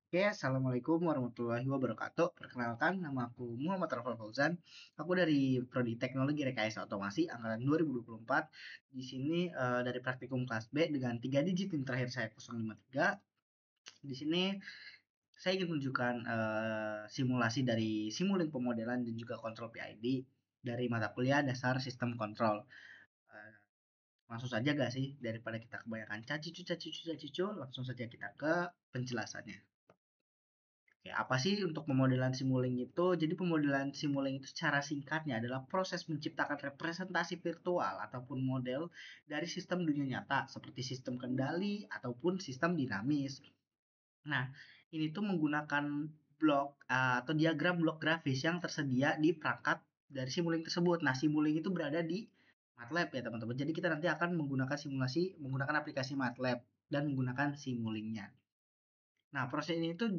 Oke, Assalamualaikum warahmatullahi wabarakatuh. Perkenalkan, nama aku Muhammad Rafael Fauzan. Aku dari Prodi Teknologi Rekayasa Otomasi angkatan 2024. Di sini dari praktikum kelas B dengan 3 digit yang terakhir saya 053. Di sini saya ingin menunjukkan simulasi dari Simulink Pemodelan dan juga Kontrol PID dari mata kuliah Dasar Sistem Kontrol. Eh, Langsung saja gak sih, daripada kita kebanyakan cacicu, langsung saja kita ke penjelasannya. Oke, apa sih untuk pemodelan Simulink itu? Jadi pemodelan Simulink itu secara singkatnya adalah proses menciptakan representasi virtual ataupun model dari sistem dunia nyata seperti sistem kendali ataupun sistem dinamis. Nah, ini tuh menggunakan blok atau diagram blok grafis yang tersedia di perangkat dari Simulink tersebut. Nah, Simulink itu berada di MATLAB ya teman-teman. Jadi kita nanti akan menggunakan simulasi menggunakan aplikasi MATLAB dan menggunakan Simulink-nya. Nah, proses ini tuh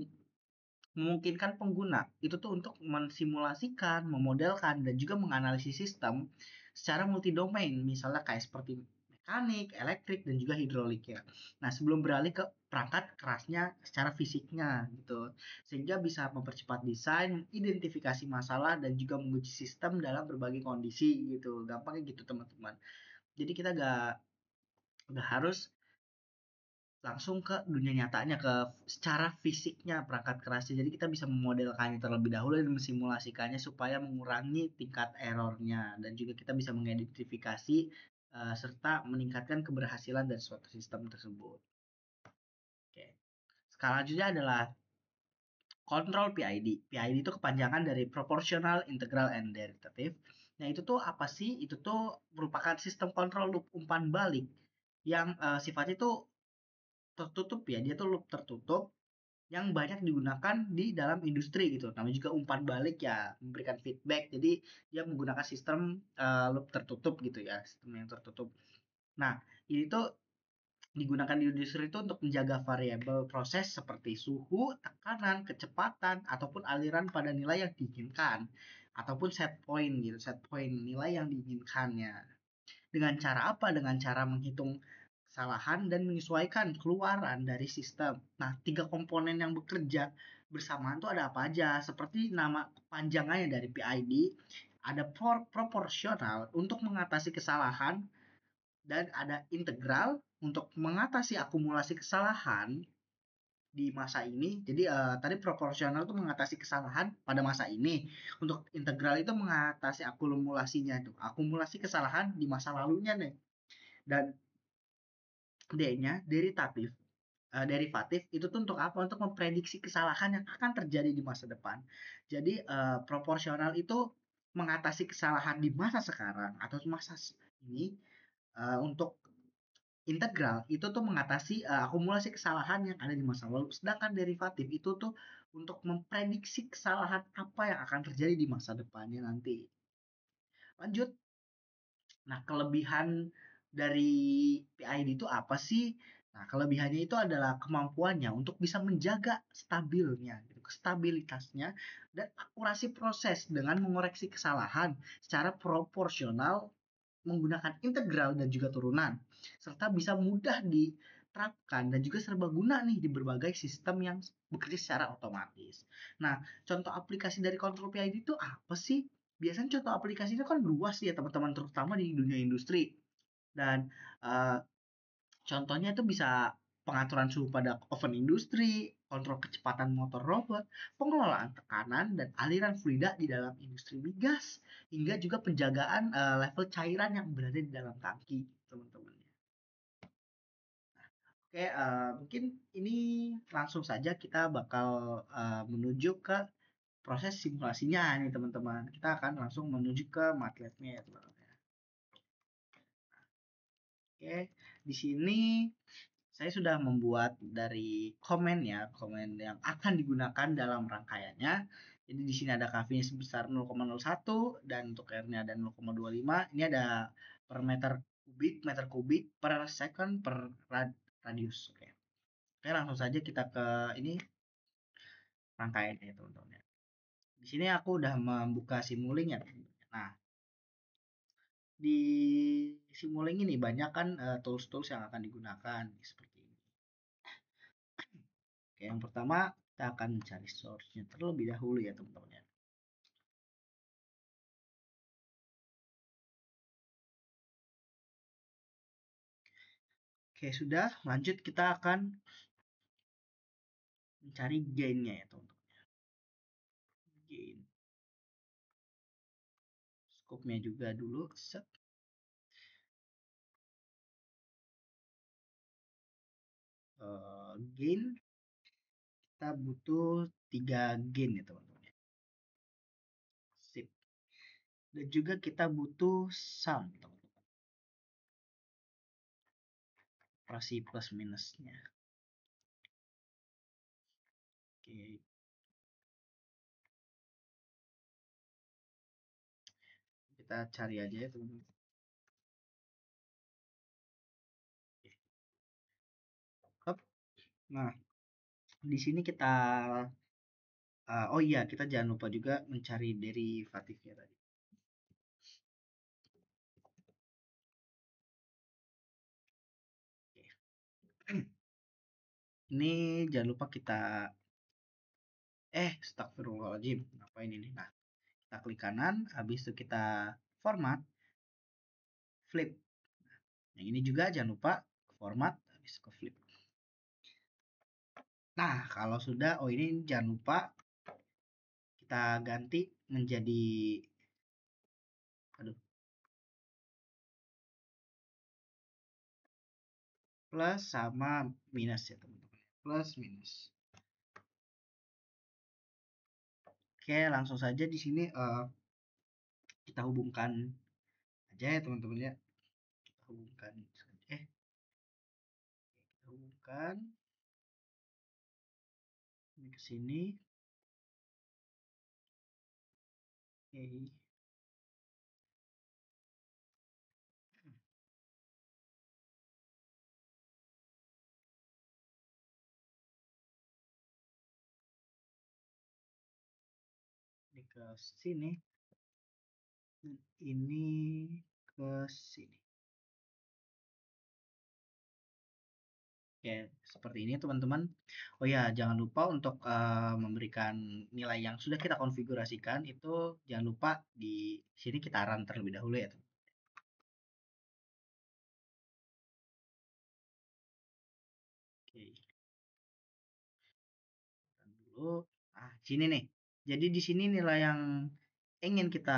memungkinkan pengguna itu tuh untuk mensimulasikan, memodelkan, dan juga menganalisis sistem secara multidomain, misalnya kayak seperti mekanik, elektrik, dan juga hidrolik ya. Nah, sebelum beralih ke perangkat kerasnya secara fisiknya gitu, sehingga bisa mempercepat desain, identifikasi masalah, dan juga menguji sistem dalam berbagai kondisi gitu. Gampangnya gitu teman-teman. Jadi kita nggak harus langsung ke dunia nyatanya, ke secara fisiknya perangkat kerasnya. Jadi kita bisa memodelkannya terlebih dahulu dan mensimulasikannya supaya mengurangi tingkat errornya dan juga kita bisa mengidentifikasi serta meningkatkan keberhasilan dari suatu sistem tersebut. Oke. Selanjutnya adalah kontrol PID. PID itu kepanjangan dari proportional, integral, and derivative. Nah, itu tuh apa sih? Itu tuh merupakan sistem kontrol loop umpan balik yang sifatnya itu tertutup ya. Dia tuh loop tertutup yang banyak digunakan di dalam industri gitu. Namanya juga umpan balik ya, memberikan feedback. Jadi dia menggunakan sistem loop tertutup gitu ya, sistem yang tertutup. Nah, ini tuh digunakan di industri itu untuk menjaga variabel proses seperti suhu, tekanan, kecepatan, ataupun aliran pada nilai yang diinginkan. Ataupun set point gitu, set point nilai yang diinginkannya. Dengan cara apa? Dengan cara menghitung kesalahan dan menyesuaikan keluaran dari sistem. Nah, tiga komponen yang bekerja bersamaan itu ada apa aja? Seperti nama panjangannya dari PID, ada proporsional untuk mengatasi kesalahan dan ada integral untuk mengatasi akumulasi kesalahan di masa ini. Jadi tadi proporsional itu mengatasi kesalahan pada masa ini. Untuk integral itu mengatasi akumulasinya itu, akumulasi kesalahan di masa lalunya nih. Dan D-nya derivatif itu tuh untuk apa? Untuk memprediksi kesalahan yang akan terjadi di masa depan. Jadi proporsional itu mengatasi kesalahan di masa sekarang atau masa ini. Untuk integral itu tuh mengatasi akumulasi kesalahan yang ada di masa lalu. Sedangkan derivatif itu tuh untuk memprediksi kesalahan apa yang akan terjadi di masa depannya nanti. Lanjut. Nah, kelebihan dari PID itu apa sih? Nah, kelebihannya itu adalah kemampuannya untuk bisa menjaga stabilnya, gitu, stabilitasnya, dan akurasi proses dengan mengoreksi kesalahan secara proporsional menggunakan integral dan juga turunan, serta bisa mudah diterapkan dan juga serbaguna nih di berbagai sistem yang bekerja secara otomatis. Nah, contoh aplikasi dari kontrol PID itu apa sih? Biasanya contoh aplikasi itu kan luas ya teman-teman, terutama di dunia industri. Dan uh, contohnya itu bisa pengaturan suhu pada oven industri, kontrol kecepatan motor robot, pengelolaan tekanan dan aliran fluida di dalam industri migas, hingga juga penjagaan level cairan yang berada di dalam tangki, teman-teman. Oke, mungkin ini langsung saja kita bakal menuju ke proses simulasinya nih teman-teman. Kita akan langsung menuju ke MATLAB-nya ya teman-teman. Oke, di sini saya sudah membuat dari komen ya, komen yang akan digunakan dalam rangkaiannya. Jadi di sini ada KV-nya sebesar 0,01 dan untuk R-nya ada 0,25. Ini ada per meter kubik per second per radius. Oke. Oke, langsung saja kita ke ini rangkaiannya teman-teman ya. Di sini aku udah membuka Simulink ya. Nah, di Simulink ini banyak kan tools-tools yang akan digunakan seperti ini. Oke, yang pertama Kita akan mencari source-nya terlebih dahulu ya teman-teman ya. Oke, sudah. Lanjut kita akan mencari gain-nya ya teman-teman. Gain. Scope-nya juga dulu. Set. Gain. Kita butuh 3 gain ya teman-teman ya. Sip. Dan juga kita butuh sum teman-teman. Operasi plus minusnya. Oke. Kita cari aja ya teman-teman. Nah, di sini kita oh iya, kita jangan lupa juga mencari derivatifnya tadi. Oke. Ini jangan lupa kita astagfirullahaladzim. Ngapain ini? Nah, kita klik kanan, habis itu kita format, flip. Yang ini juga jangan lupa format, habis ke flip. Nah, kalau sudah, oh ini jangan lupa kita ganti menjadi, aduh, plus sama minus ya teman-teman. Plus minus. Oke, langsung saja di sini kita hubungkan aja ya teman-teman ya. Kita hubungkan kita hubungkan ini ke sini. Oke. Ini ke sini. Dan ini ke sini. Oke, seperti ini teman-teman. Oh ya, jangan lupa untuk memberikan nilai yang sudah kita konfigurasikan itu jangan lupa di sini kita run terlebih dahulu ya teman. Oke. Run dulu. Ah, sini nih. Jadi di sini nilai yang ingin kita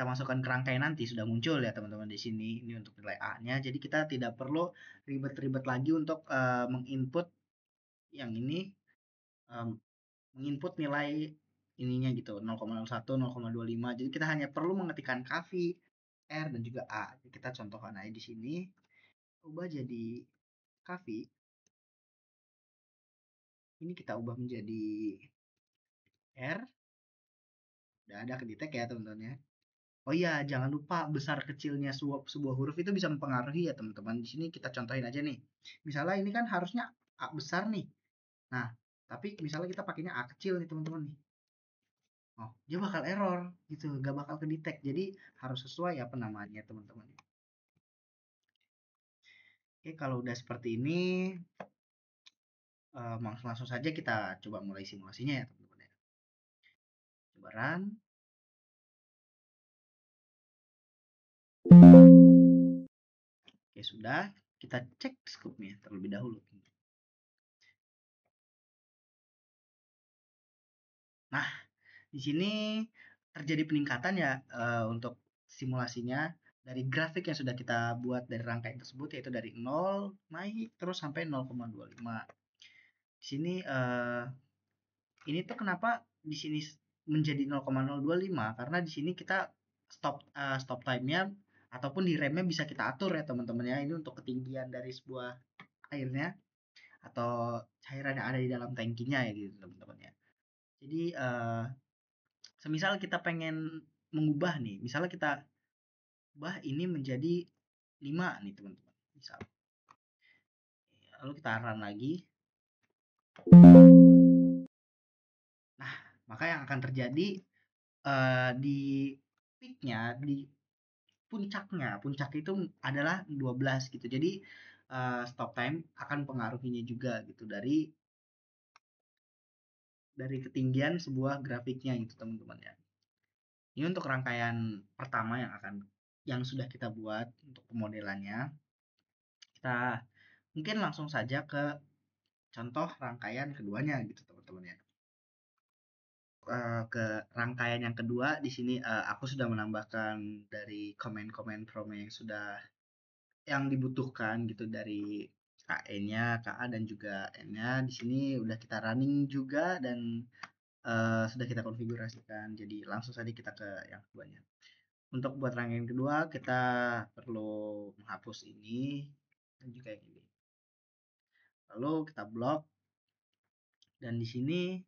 masukkan ke rangkai nanti sudah muncul ya teman-teman di sini. Ini untuk nilai A-nya. Jadi kita tidak perlu ribet-ribet lagi untuk menginput yang ini menginput nilai ininya gitu 0,01 0,25. Jadi kita hanya perlu mengetikkan kavi R dan juga A. Jadi kita contohkan aja di sini, ubah jadi kavi. Ini kita ubah menjadi R. Udah ada kedetek ya teman-teman ya. Oh iya, jangan lupa besar kecilnya sebuah huruf itu bisa mempengaruhi ya teman-teman. Di sini kita contohin aja nih. Misalnya ini kan harusnya A besar nih. Nah, tapi misalnya kita pakainya A kecil nih teman-teman nih. Oh, dia bakal error gitu, gak bakal kedetek. Jadi harus sesuai ya penamaannya teman-teman. Oke, kalau udah seperti ini, langsung saja kita coba mulai simulasinya ya teman-teman ya. Coba run. Oke, sudah. Kita cek scope-nya terlebih dahulu. Nah, di sini terjadi peningkatan ya untuk simulasinya dari grafik yang sudah kita buat dari rangkaian tersebut, yaitu dari 0 naik terus sampai 0,25. Di sini ini tuh kenapa di sini menjadi 0,025 karena di sini kita stop time-nya ataupun di remnya bisa kita atur ya teman-teman ya. Ini untuk ketinggian dari sebuah airnya atau cairan yang ada di dalam tangkinya ya gitu teman-teman ya. Jadi semisal kita pengen mengubah nih, misalnya kita ubah ini menjadi 5 nih teman-teman. Misal. Lalu kita run lagi. Nah, maka yang akan terjadi di peaknya, di puncak itu adalah 12 gitu. Jadi stop time akan pengaruhinya juga gitu dari ketinggian sebuah grafiknya gitu teman-teman ya. Ini untuk rangkaian pertama yang sudah kita buat untuk pemodelannya. Kita mungkin langsung saja ke contoh rangkaian keduanya gitu teman-teman ya. Ke rangkaian yang kedua di sini aku sudah menambahkan dari komen-komen promo yang dibutuhkan gitu dari KE-nya, KA dan juga N-nya. Di sini udah kita running juga dan sudah kita konfigurasikan. Jadi langsung saja kita ke yang keduanya. Untuk buat rangkaian kedua kita perlu menghapus ini dan juga yang ini. Lalu kita blok dan di sini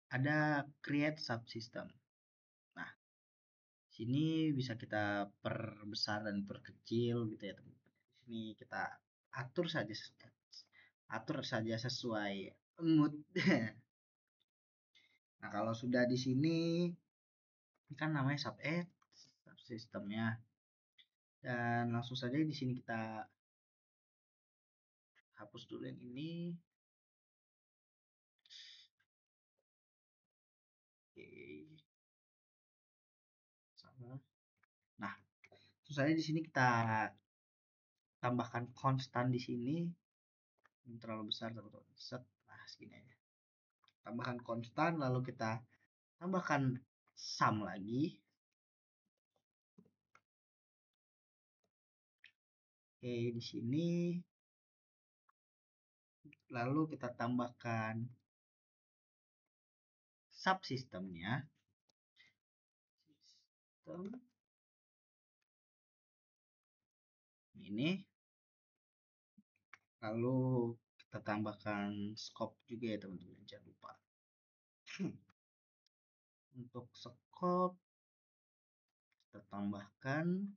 ada create subsystem. Nah, sini bisa kita perbesar dan perkecil gitu ya teman-teman. Di sini kita atur saja sesuai mood. Nah, kalau sudah di sini ini kan namanya subsystemnya dan langsung saja di sini kita hapus dulu yang ini. Oke, sama. Nah, langsung saja di sini kita tambahkan konstan di sini. Ini terlalu besar teman-teman. Set. Nah, segini aja. Tambahkan konstan lalu kita tambahkan sum lagi. Oke, di sini lalu kita tambahkan subsistemnya. Sistem ini lalu kita tambahkan scope juga ya teman-teman, jangan lupa. Untuk scope kita tambahkan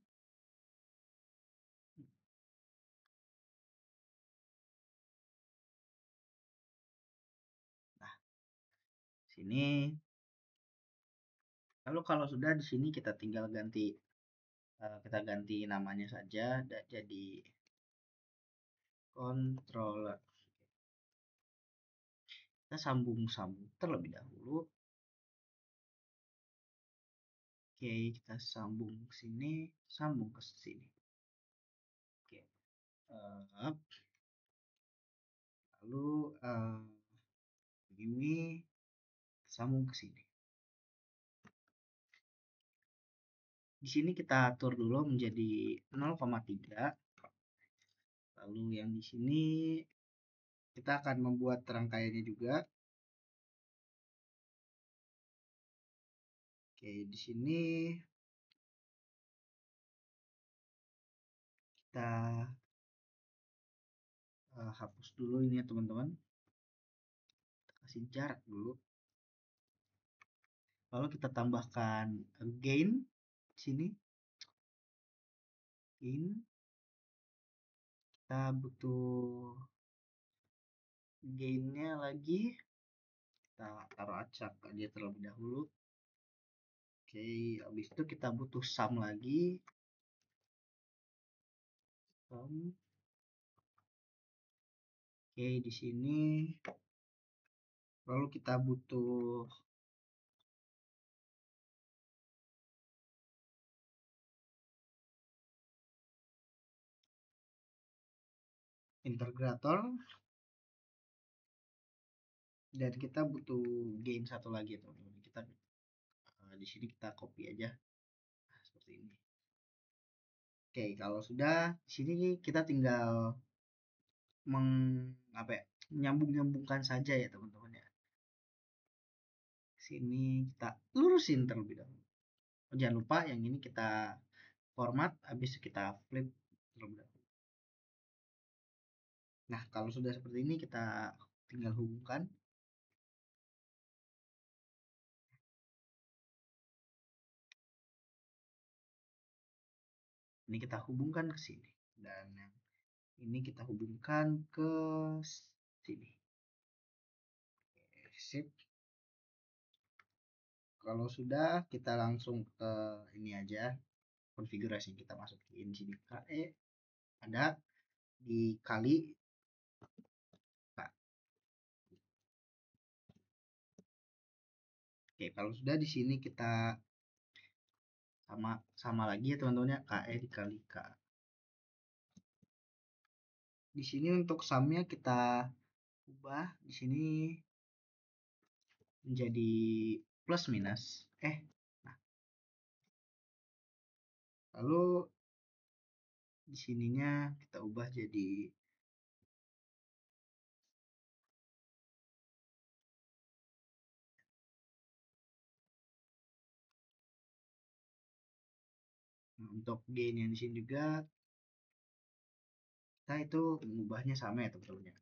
nah sini. Lalu kalau sudah di sini kita tinggal ganti namanya saja dan jadi controller. Kita sambung terlebih dahulu. Oke, kita sambung ke sini, sambung ke sini. Oke, lalu ini sambung ke sini. Di sini kita atur dulu menjadi 0,3. Lalu yang di sini kita akan membuat rangkaiannya juga. Oke, di sini kita hapus dulu ini ya teman-teman. Kasih jarak dulu. Lalu kita tambahkan gain di sini. Gain. Kita butuh gainnya lagi. Kita taruh acak aja terlebih dahulu. Oke, habis itu kita butuh sum lagi. Sum. Oke, di sini lalu kita butuh integrator dan kita butuh gain satu lagi teman-teman. Kita di sini kita copy aja seperti ini. Oke, kalau sudah di sini kita tinggal menyambung-nyambungkan saja ya teman-teman ya. Sini kita lurusin terlebih dahulu. Jangan lupa yang ini kita format, habis kita flip terlebih dahulu. Nah, kalau sudah seperti ini kita tinggal hubungkan. Ini kita hubungkan ke sini dan yang ini kita hubungkan ke sini. Oke, sip. Kalau sudah kita langsung ke ini aja konfigurasi kita masukin sini KE ada dikali. Nah, oke, kalau sudah di sini kita sama sama lagi ya teman-teman ya, KE dikali K. Di sini untuk sumnya kita ubah di sini menjadi plus minus. Nah, lalu di sininya kita ubah jadi untuk gain yang di sini juga kita itu mengubahnya sama ya teman-teman ya.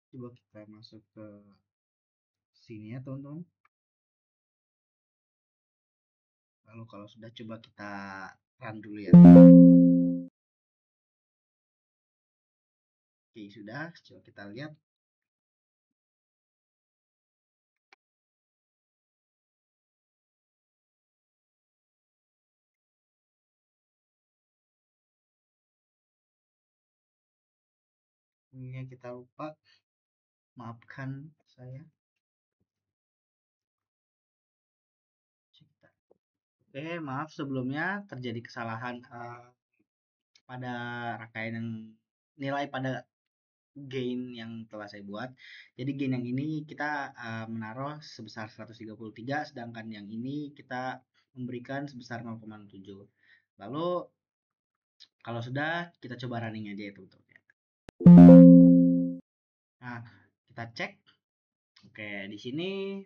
Coba kita masuk ke sini ya teman-teman. Lalu kalau sudah coba kita run dulu ya. Oke, sudah. Coba kita lihat. Ini kita lupa. Maafkan saya. Oke, maaf sebelumnya terjadi kesalahan pada rangkaian yang nilai pada gain yang telah saya buat. Jadi gain yang ini kita menaruh sebesar 133, sedangkan yang ini kita memberikan sebesar 0,7. Lalu kalau sudah kita coba running aja ya teman-teman. Nah, kita cek. Oke, di sini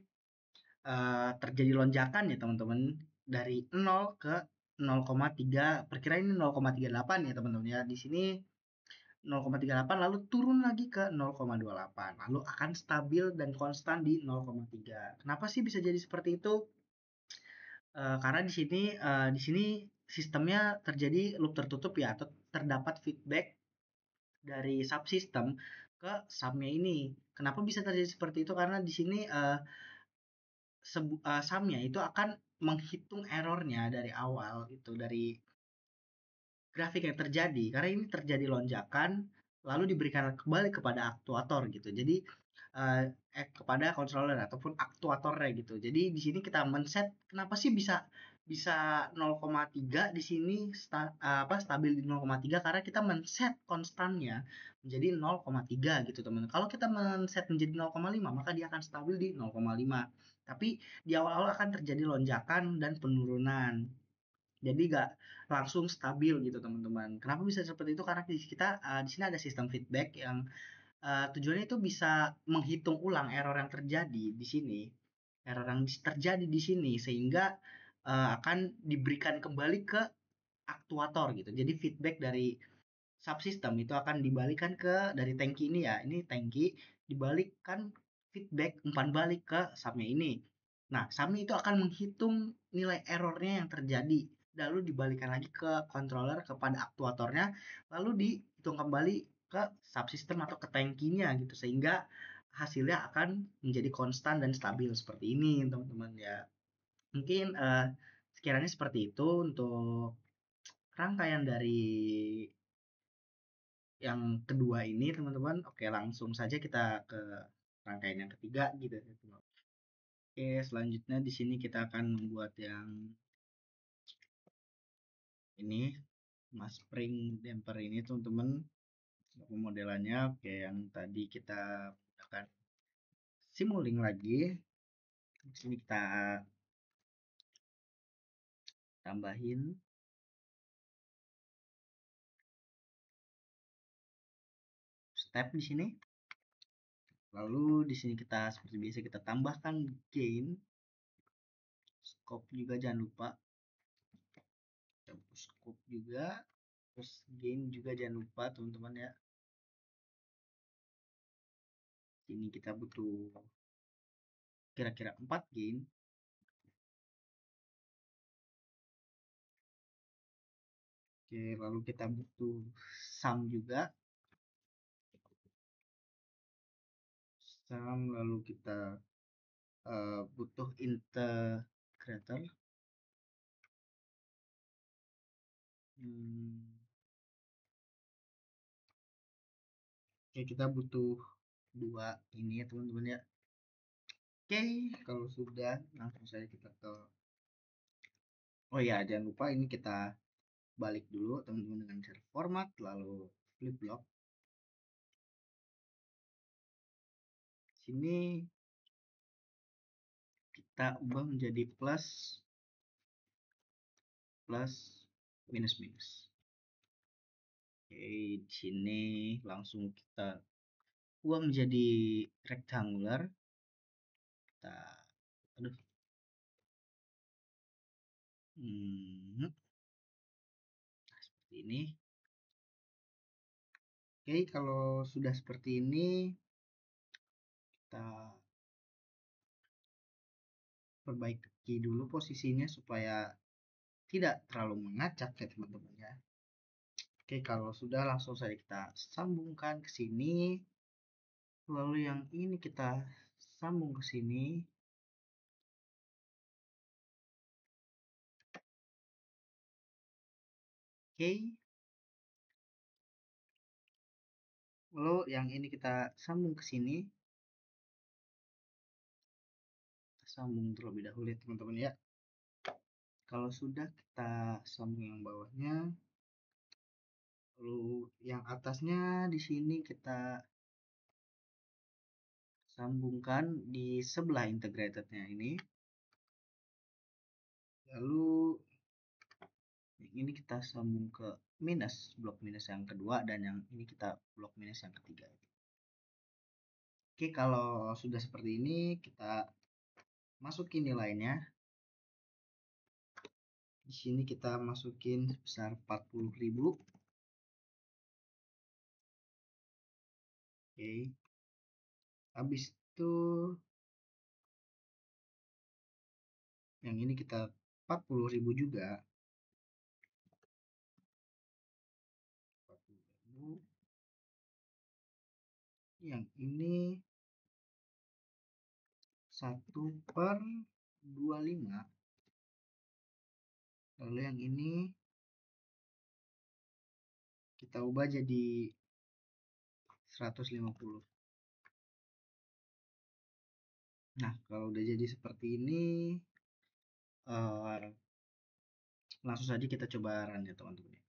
terjadi lonjakan ya teman-teman dari 0 ke 0,3, perkiraan ini 0,38 ya teman-teman ya. Di sini 0,38 lalu turun lagi ke 0,28 lalu akan stabil dan konstan di 0,3. Kenapa sih bisa jadi seperti itu? Karena di sini sistemnya terjadi loop tertutup ya, atau terdapat feedback dari subsistem ke sumnya ini. Kenapa bisa terjadi seperti itu? Karena di sini sumnya itu akan menghitung errornya dari awal itu dari grafik yang terjadi karena ini terjadi lonjakan lalu diberikan kembali kepada aktuator gitu. Jadi eh, kepada controller ataupun aktuatornya gitu. Jadi di sini kita men-set kenapa sih bisa bisa 0,3 di sini stabil di 0,3 karena kita men-set konstannya menjadi 0,3 gitu teman. Kalau kita men-set menjadi 0,5 maka dia akan stabil di 0,5. Tapi di awal-awal akan terjadi lonjakan dan penurunan. Jadi nggak langsung stabil gitu teman-teman. Kenapa bisa seperti itu? Karena kita di sini ada sistem feedback yang tujuannya itu bisa menghitung ulang error yang terjadi di sini, error yang terjadi di sini sehingga akan diberikan kembali ke aktuator gitu. Jadi feedback dari subsistem itu akan dibalikan ke dari tangki ini ya. Ini tangki dibalikkan feedback umpan balik ke subnya ini. Nah, subnya itu akan menghitung nilai errornya yang terjadi lalu dibalikan lagi ke controller kepada aktuatornya lalu dihitung kembali ke subsistem atau ke tangkinya gitu sehingga hasilnya akan menjadi konstan dan stabil seperti ini teman-teman ya. Mungkin sekiranya seperti itu untuk rangkaian dari yang kedua ini teman-teman. Oke, langsung saja kita ke rangkaian yang ketiga gitu ya, teman. Oke, selanjutnya di sini kita akan membuat yang ini mas spring damper ini teman-teman. Pemodelannya oke yang tadi kita menggunakan Simulink lagi. Di sini kita tambahin step di sini. Lalu di sini kita seperti biasa kita tambahkan gain, scope juga jangan lupa. Scope juga, terus gain juga jangan lupa teman-teman ya. Ini kita butuh kira-kira 4 gain. Oke, lalu kita butuh sum juga. Sum, lalu kita butuh integrator. Hmm, Oke, kita butuh dua ini ya teman-teman ya. Oke, kalau sudah langsung saja kita ke. Oh ya, jangan lupa ini kita balik dulu teman-teman dengan cara format lalu flip block. Sini kita ubah menjadi plus plus minus minus. Oke, di sini langsung kita ubah menjadi rectangular. Kita aduh. Nah, seperti ini. Oke, kalau sudah seperti ini kita perbaiki dulu posisinya supaya tidak terlalu mengacak ya teman-teman ya. Oke, kalau sudah langsung saja kita sambungkan ke sini. Lalu yang ini kita sambung ke sini. Oke. Lalu yang ini kita sambung ke sini. Kita sambung terlebih dahulu ya teman-teman ya. Kalau sudah kita sambung yang bawahnya. Lalu yang atasnya di sini kita sambungkan di sebelah integratednya ini. Lalu yang ini kita sambung ke minus, blok minus yang kedua, dan yang ini kita blok minus yang ketiga. Oke, kalau sudah seperti ini kita masukin nilainya. Di sini kita masukin sebesar 40.000. Oke. Habis itu yang ini kita 40.000 juga. 40.000. Yang ini 1/25. Lalu yang ini kita ubah jadi 150. Nah, kalau udah jadi seperti ini, langsung saja kita coba run ya teman-teman.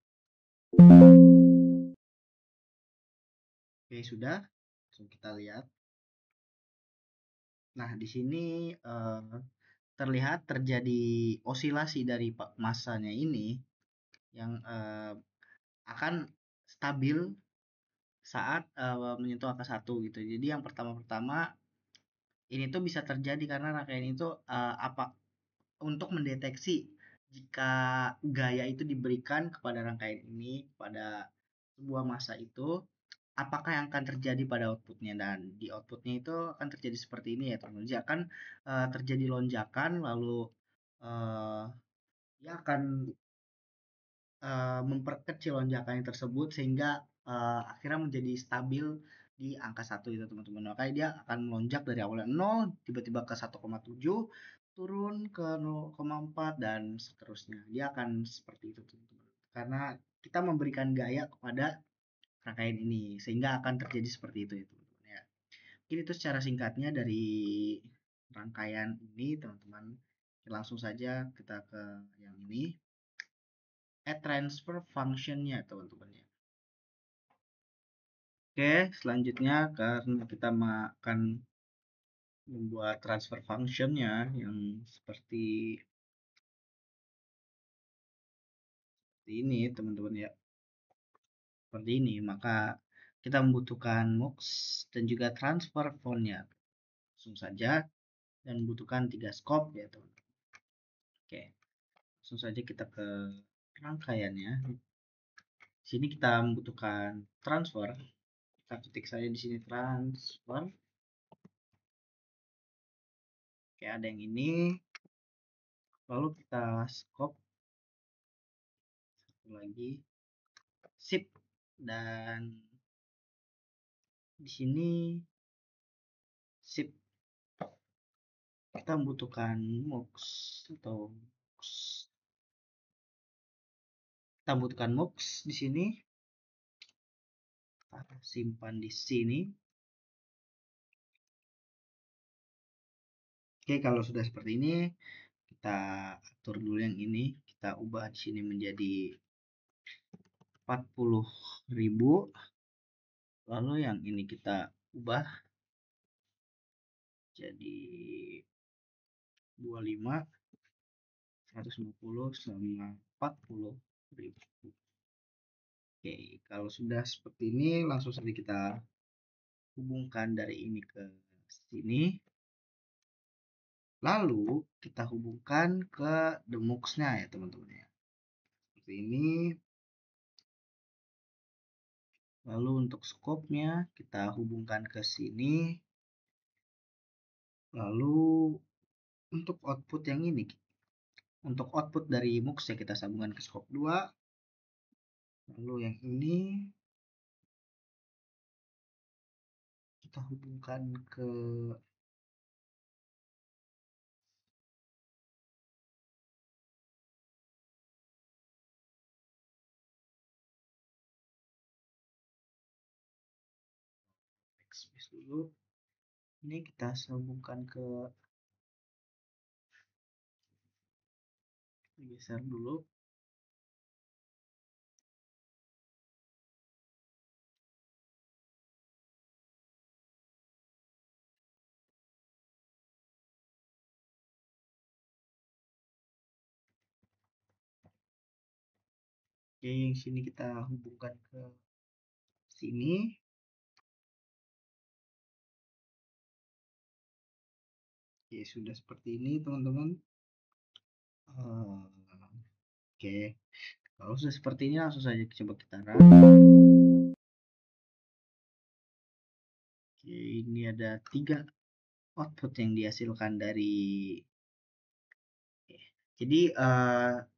Oke, sudah. Langsung kita lihat. Nah, di sini terlihat terjadi osilasi dari masanya ini yang akan stabil saat menyentuh angka 1 gitu. Jadi yang pertama-tama ini tuh bisa terjadi karena rangkaian itu untuk mendeteksi jika gaya itu diberikan kepada rangkaian ini pada sebuah massa itu apakah yang akan terjadi pada outputnya, dan di outputnya itu akan terjadi seperti ini ya teman-teman. Jadi akan terjadi lonjakan lalu uh, dia akan memperkecil lonjakannya tersebut sehingga akhirnya menjadi stabil di angka 1 itu teman-teman. Makanya dia akan melonjak dari awalnya 0 tiba-tiba ke 1,7 turun ke 0,4 dan seterusnya. Dia akan seperti itu teman-teman. Karena kita memberikan gaya kepada rangkaian ini sehingga akan terjadi seperti itu ya teman-teman ya. Mungkin itu secara singkatnya dari rangkaian ini teman-teman. Langsung saja kita ke yang ini. Add transfer functionnya teman-teman ya. Oke, selanjutnya karena kita akan membuat transfer functionnya yang seperti ini teman-teman ya. Seperti ini, maka kita membutuhkan mux dan juga transfer font-nya. Langsung saja dan membutuhkan 3 scope ya teman-teman. Oke, langsung saja kita ke rangkaiannya. Di sini kita membutuhkan transfer. Kita ketik saja di sini transfer. Oke, ada yang ini. Lalu kita scope satu lagi. sip. Dan di sini sip. Kita membutuhkan mux atau mux. Kita butuhkan mux di sini. Kita simpan di sini. Oke, kalau sudah seperti ini, kita atur dulu yang ini. Kita ubah di sini menjadi 40.000. Lalu yang ini kita ubah jadi 25, 150 sama 40.000. Oke, kalau sudah seperti ini, langsung saja kita hubungkan dari ini ke sini. Lalu kita hubungkan ke demux-nya ya teman-teman ya. Seperti ini. Lalu untuk scope-nya kita hubungkan ke sini. Lalu untuk output yang ini, untuk output dari mux ya kita sambungkan ke scope 2. Lalu yang ini kita hubungkan ke backspace dulu. Ini kita sambungkan ke geser dulu. Oke, yang sini kita hubungkan ke sini. Oke, sudah seperti ini teman-teman. Oke, kalau sudah seperti ini langsung saja coba kita run. Oke, ini ada 3 output yang dihasilkan dari. Oke. Jadi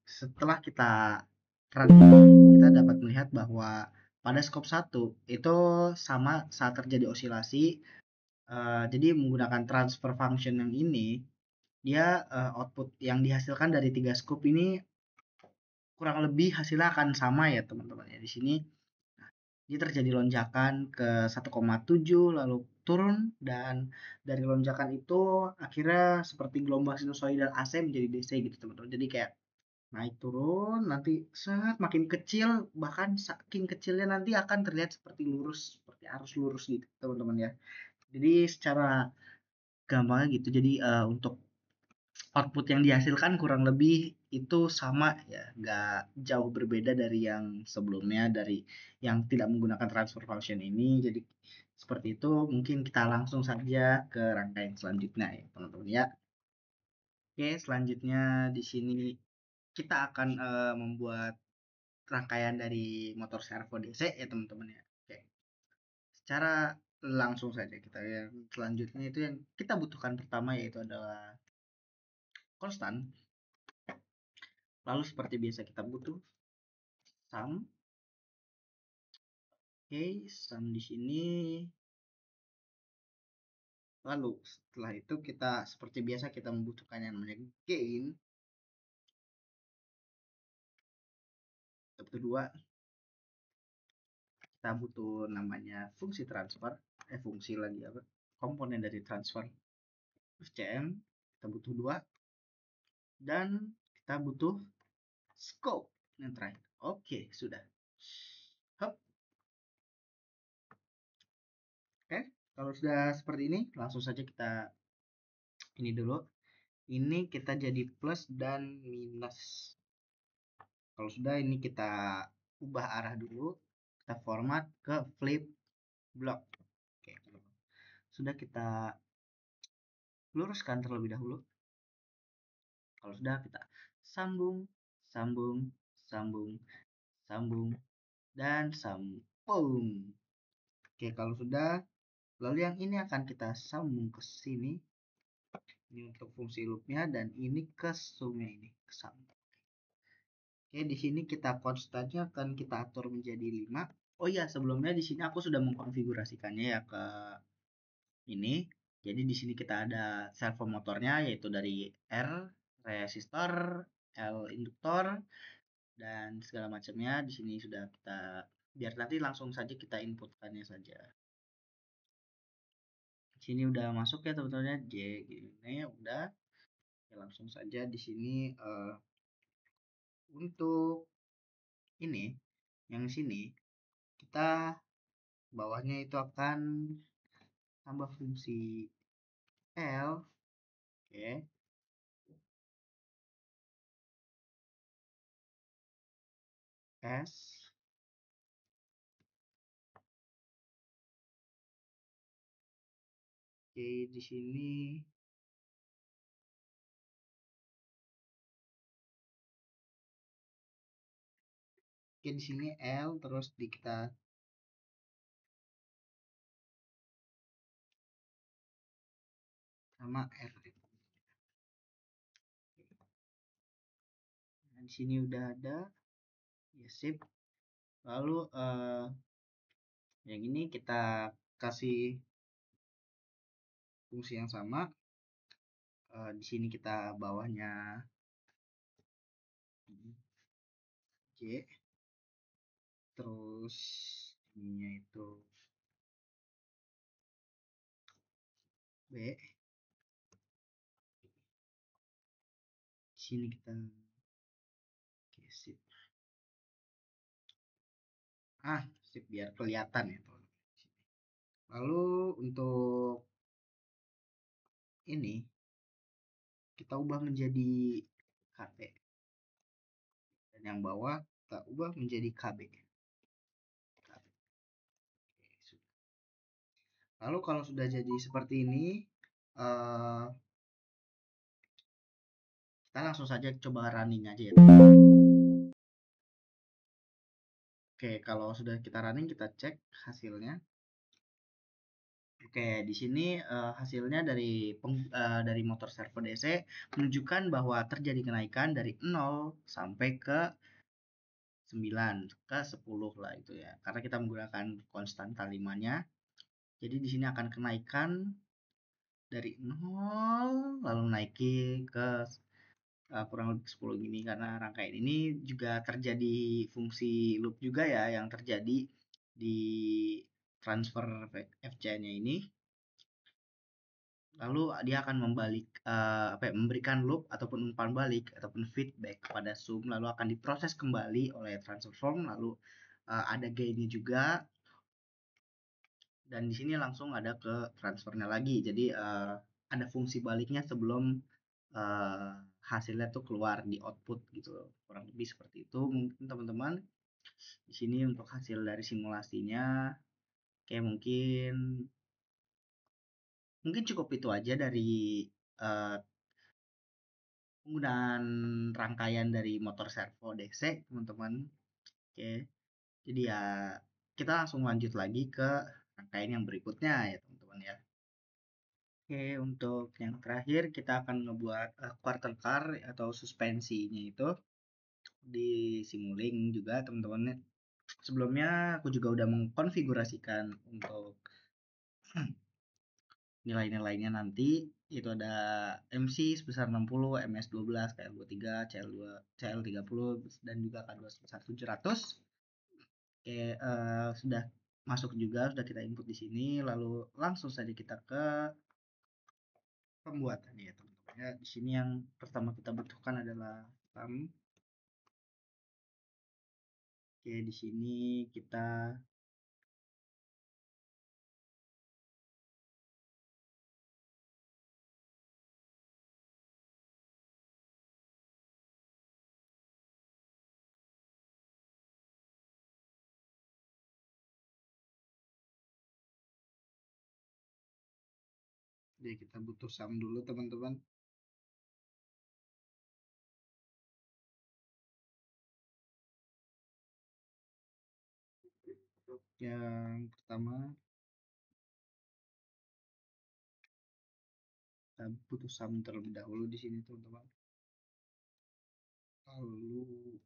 setelah kita run kita dapat melihat bahwa pada scope 1 itu sama saat terjadi osilasi. Jadi menggunakan transfer function yang ini, dia output yang dihasilkan dari 3 scope ini kurang lebih hasilnya akan sama ya teman-teman ya. Di sini dia terjadi lonjakan ke 1,7 lalu turun, dan dari lonjakan itu akhirnya seperti gelombang sinusoidal AC menjadi DC gitu teman-teman. Jadi kayak naik turun, nanti sangat makin kecil, bahkan saking kecilnya nanti akan terlihat seperti lurus, seperti arus lurus gitu teman-teman ya. Jadi secara gampangnya gitu. Jadi untuk output yang dihasilkan kurang lebih itu sama ya, nggak jauh berbeda dari yang sebelumnya, dari yang tidak menggunakan transfer function ini. Jadi seperti itu. Mungkin kita langsung saja ke rangkaian selanjutnya ya teman-teman ya. Oke, selanjutnya di sini kita akan membuat rangkaian dari motor servo DC ya teman-teman ya. Oke, secara langsung saja kita yang selanjutnya itu yang kita butuhkan pertama yaitu adalah konstan. Lalu seperti biasa kita butuh sum. Oke, sum di sini. Lalu setelah itu kita seperti biasa kita membutuhkan yang namanya gain. Kita butuh 2. Kita butuh namanya fungsi transfer. Fungsi lagi apa? Komponen dari transfer. FCM. Kita butuh 2. Dan kita butuh scope yang terakhir. Oke, sudah. Hop. Oke, kalau sudah seperti ini, langsung saja kita ini dulu. Ini kita jadi plus dan minus. Kalau sudah ini kita ubah arah dulu. Kita format ke flip block. Oke, sudah kita luruskan terlebih dahulu. Kalau sudah kita sambung, sambung, sambung, sambung, dan sambung. Oke, kalau sudah, lalu yang ini akan kita sambung ke sini. Ini untuk fungsi loopnya, dan ini ke sumnya ini, ke sambung. Oke, di sini kita konstannya akan kita atur menjadi 5. Oh iya, sebelumnya di sini aku sudah mengkonfigurasikannya ya ke ini. Jadi di sini kita ada servo motornya yaitu dari R resistor, L induktor, dan segala macamnya. Di sini sudah kita biar nanti langsung saja kita inputkannya saja. Di sini udah masuk ya teman-teman, J gini udah. Ya, langsung saja di sini untuk ini yang sini kita bawahnya itu akan tambah fungsi L. Oke, S. Oke, di sini oke di sini L terus di kita sama R. Nah, di sini udah ada ya sip. Lalu yang ini kita kasih fungsi yang sama. Di sini kita bawahnya J terus ininya itu B. Di sini kita oke, sip. Sip biar kelihatan ya tuh. Lalu untuk ini kita ubah menjadi KT dan yang bawah kita ubah menjadi KB. Lalu kalau sudah jadi seperti ini, eh, kita langsung saja coba running aja ya. Oke, kalau sudah kita running, kita cek hasilnya. Oke, di sini hasilnya dari motor servo DC menunjukkan bahwa terjadi kenaikan dari 0 sampai ke 9 ke 10 lah itu ya. Karena kita menggunakan konstanta 5-nya. Jadi di sini akan kenaikan dari 0 lalu naiki ke kurang lebih 10 gini karena rangkaian ini juga terjadi fungsi loop juga ya yang terjadi di transfer FC-nya ini. Lalu dia akan memberikan loop ataupun umpan balik ataupun feedback kepada sum lalu akan diproses kembali oleh transform lalu ada gainnya juga dan di sini langsung ada ke transfernya lagi. Jadi ada fungsi baliknya sebelum uh, hasilnya tuh keluar di output gitu loh. Kurang lebih seperti itu mungkin teman-teman. Di sini untuk hasil dari simulasinya kayak mungkin cukup itu aja dari uh, penggunaan rangkaian dari motor servo DC teman-teman. Oke. Jadi ya kita langsung lanjut lagi ke rangkaian yang berikutnya ya teman-teman ya. Oke, untuk yang terakhir kita akan ngebuat quarter car atau suspensinya itu di Simulink juga teman-teman. Sebelumnya aku juga udah mengkonfigurasikan untuk nilai-nilainya nanti itu ada MC sebesar 60, MS 12, KL 23, CL2, CL 30 dan juga K2 sebesar 700. Oke, sudah masuk juga, sudah kita input di sini lalu langsung saja kita ke pembuatan ya teman-teman ya. Di sini yang pertama kita butuhkan adalah RAM. Oke, di sini kita kita butuh SAM dulu teman-teman. Untuk yang pertama kita butuh SAM terlebih dahulu di sini teman-teman. Lalu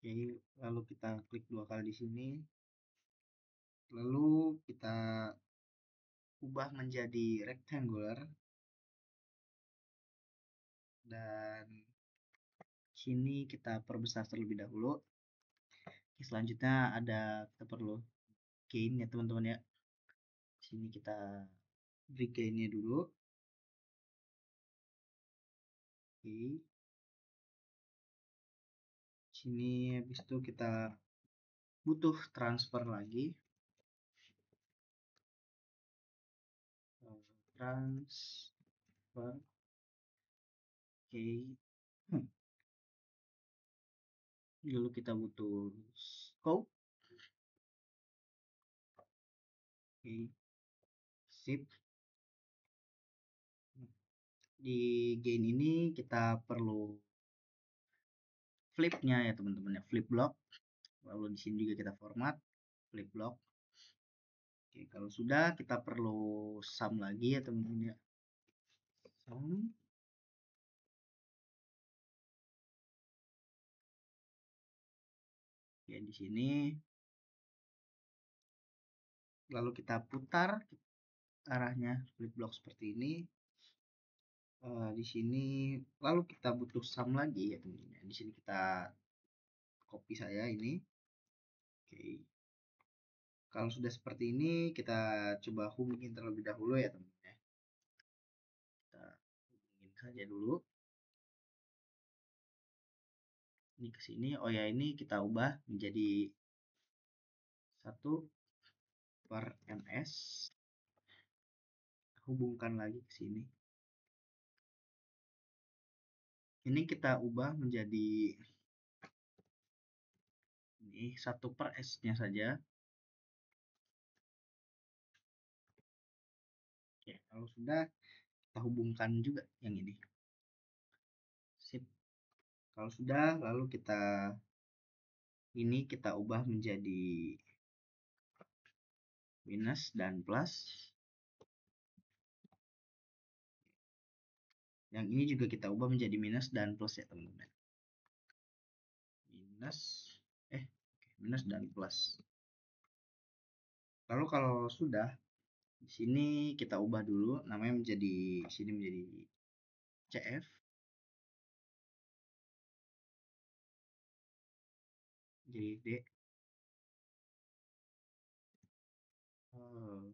Oke, lalu kita klik 2 kali di sini, lalu kita ubah menjadi rectangular, dan sini kita perbesar terlebih dahulu. Oke, selanjutnya kita perlu gain ya teman-teman ya. Sini kita beri gainnya dulu. Oke, sini habis itu kita butuh transfer lagi. Transfer. Oke. Lalu kita butuh scope. Oke. Sip. Di gain ini kita perlu flipnya ya teman-teman ya, flip block. Lalu di sini juga kita format flip block. Oke, kalau sudah kita perlu sum lagi ya teman-teman ya. Sum. Ya di sini. Lalu kita putar arahnya flip block seperti ini. Di sini lalu kita butuh sum lagi ya teman-teman ya. Di sini kita copy saya ini. Oke. Kalau sudah seperti ini, kita coba hubungin terlebih dahulu ya teman-teman ya. Kita hubungin saja dulu. Ini ke sini. Oh ya, ini kita ubah menjadi 1/ms. Hubungkan lagi ke sini. Ini kita ubah menjadi ini 1/s-nya saja. Oke, kalau sudah kita hubungkan juga yang ini. Sip. Kalau sudah, lalu kita ubah menjadi minus dan plus. Yang ini juga kita ubah menjadi minus dan plus ya teman-teman. Minus dan plus. Lalu kalau sudah, di sini kita ubah dulu namanya menjadi sini menjadi CF. Jadi D.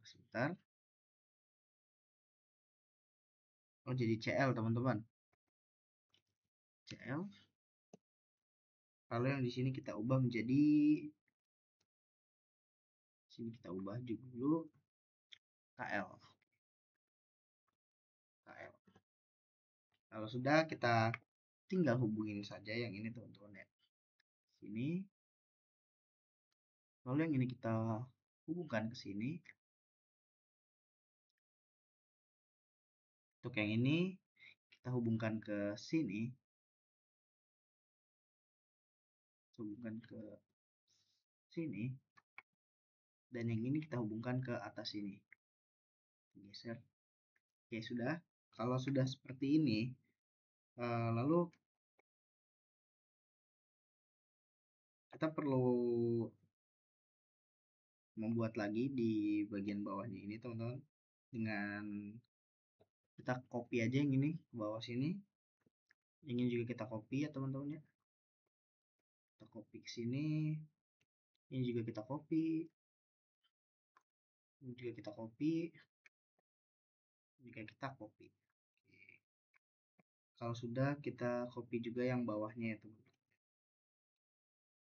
Sebentar. Oh, jadi CL teman-teman. CL. Lalu yang di sini kita ubah menjadi sini kita ubah juga dulu KL. KL. Kalau sudah kita tinggal hubungin saja yang ini teman-teman ya. Sini. Lalu yang ini kita hubungkan ke sini. Untuk yang ini kita hubungkan ke sini. Hubungkan ke sini. Dan yang ini kita hubungkan ke atas ini. Geser. Oke, sudah. Kalau sudah seperti ini, lalu kita perlu membuat lagi di bagian bawahnya ini teman-teman, dengan kita copy aja yang ini ke bawah sini. Yang ini juga kita copy ya teman-teman ya. Kita copy ke sini. Ini juga kita copy. Ini juga kita copy. Jika kita copy. Oke. Kalau sudah, kita copy juga yang bawahnya ya teman-teman.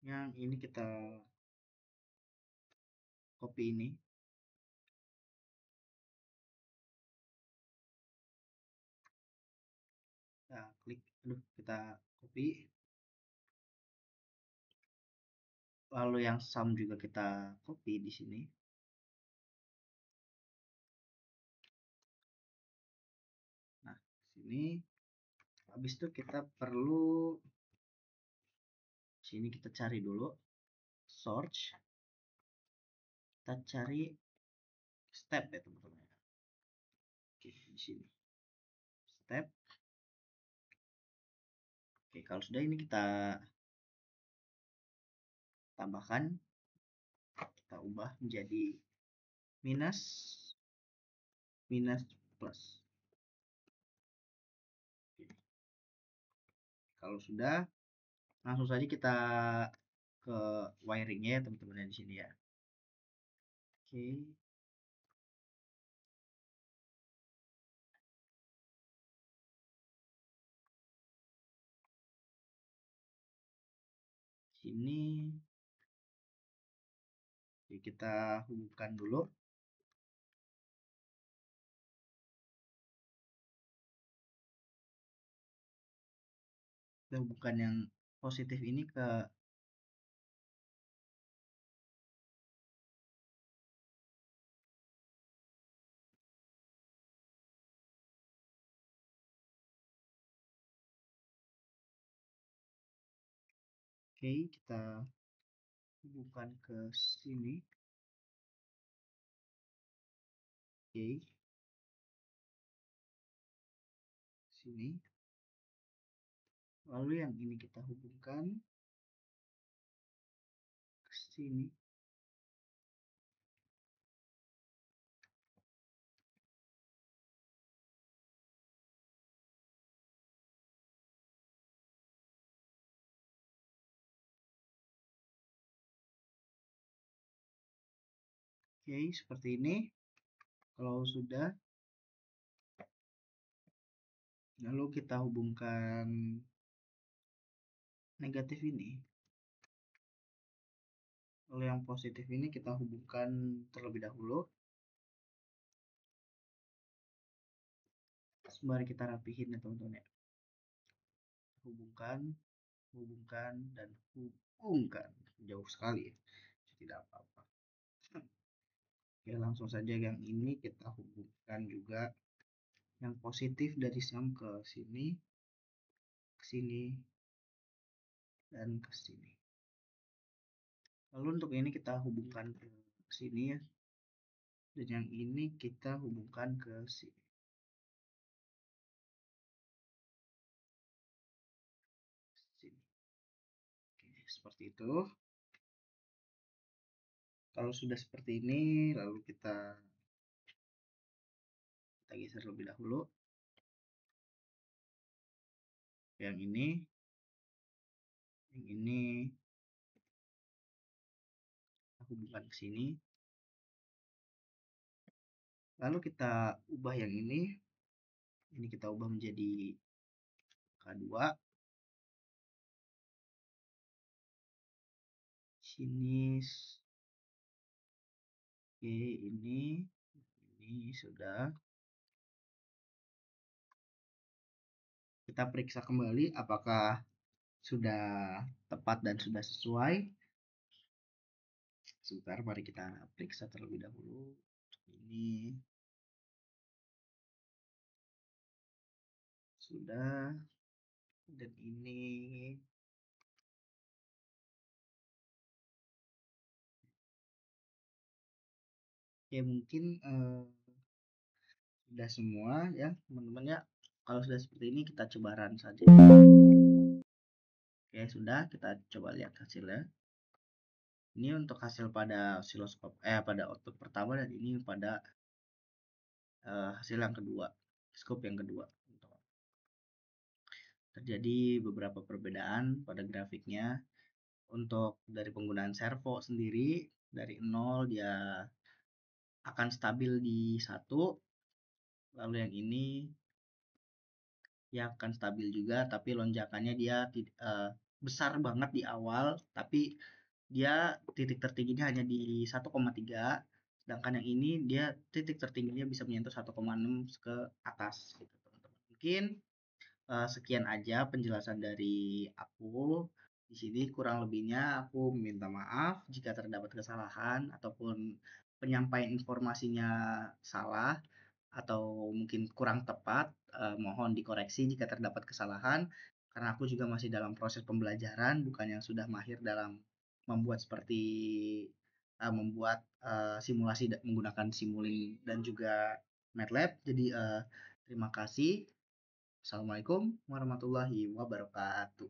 Yang ini kita copy ini. Kita klik, kita copy. Lalu yang sum juga kita copy di sini. Nah, sini. Habis itu kita perlu sini kita cari dulu search. Kita cari step ya teman-teman. Oke, di sini. Step. Oke, kalau sudah ini kita tambahkan, kita ubah menjadi minus, minus, plus. Kalau sudah, langsung saja kita ke wiringnya ya teman-teman di sini ya. Oke. Sini kita hubungkan dulu. Kita hubungkan yang positif ini ke oke, kita hubungkan ke sini. Oke. Sini. Lalu yang ini kita hubungkan ke sini. Oke, seperti ini. Kalau sudah, lalu kita hubungkan negatif ini. Lalu yang positif ini kita hubungkan terlebih dahulu. Sembari kita rapihin ya teman-teman ya. Hubungkan, hubungkan, dan hubungkan. Jauh sekali ya. Tidak apa-apa. Oke, langsung saja yang ini kita hubungkan juga yang positif dari sam ke sini, ke sini, dan ke sini. Lalu untuk ini kita hubungkan ke sini ya. Dan yang ini kita hubungkan ke sini. Sini. Oke, seperti itu. Kalau sudah seperti ini, lalu kita geser lebih dahulu. Yang ini kita hubungkan ke sini. Lalu kita ubah yang ini kita ubah menjadi K2. Sini, oke, ini sudah. Kita periksa kembali apakah sudah tepat dan sudah sesuai. Sebentar, mari kita periksa terlebih dahulu. Ini sudah, dan ini ya mungkin sudah semua ya teman-teman ya. Kalau sudah seperti ini kita coba run saja. Oke, sudah, kita coba lihat hasilnya. Ini untuk hasil pada osiloskop pada output pertama, dan ini pada hasil yang kedua, scope yang kedua. Terjadi beberapa perbedaan pada grafiknya. Untuk dari penggunaan servo sendiri, dari 0 dia akan stabil di 1. Lalu yang ini ya akan stabil juga, tapi lonjakannya dia besar banget di awal, tapi dia titik tertingginya hanya di 1,3, sedangkan yang ini dia titik tertingginya bisa menyentuh 1,6 ke atas gitu teman-teman. Mungkin sekian aja penjelasan dari aku. Di sini kurang lebihnya aku minta maaf jika terdapat kesalahan ataupun penyampaian informasinya salah atau mungkin kurang tepat. Mohon dikoreksi jika terdapat kesalahan, karena aku juga masih dalam proses pembelajaran, bukan yang sudah mahir dalam membuat seperti membuat simulasi menggunakan Simulink dan juga MATLAB. Jadi terima kasih. Assalamualaikum warahmatullahi wabarakatuh.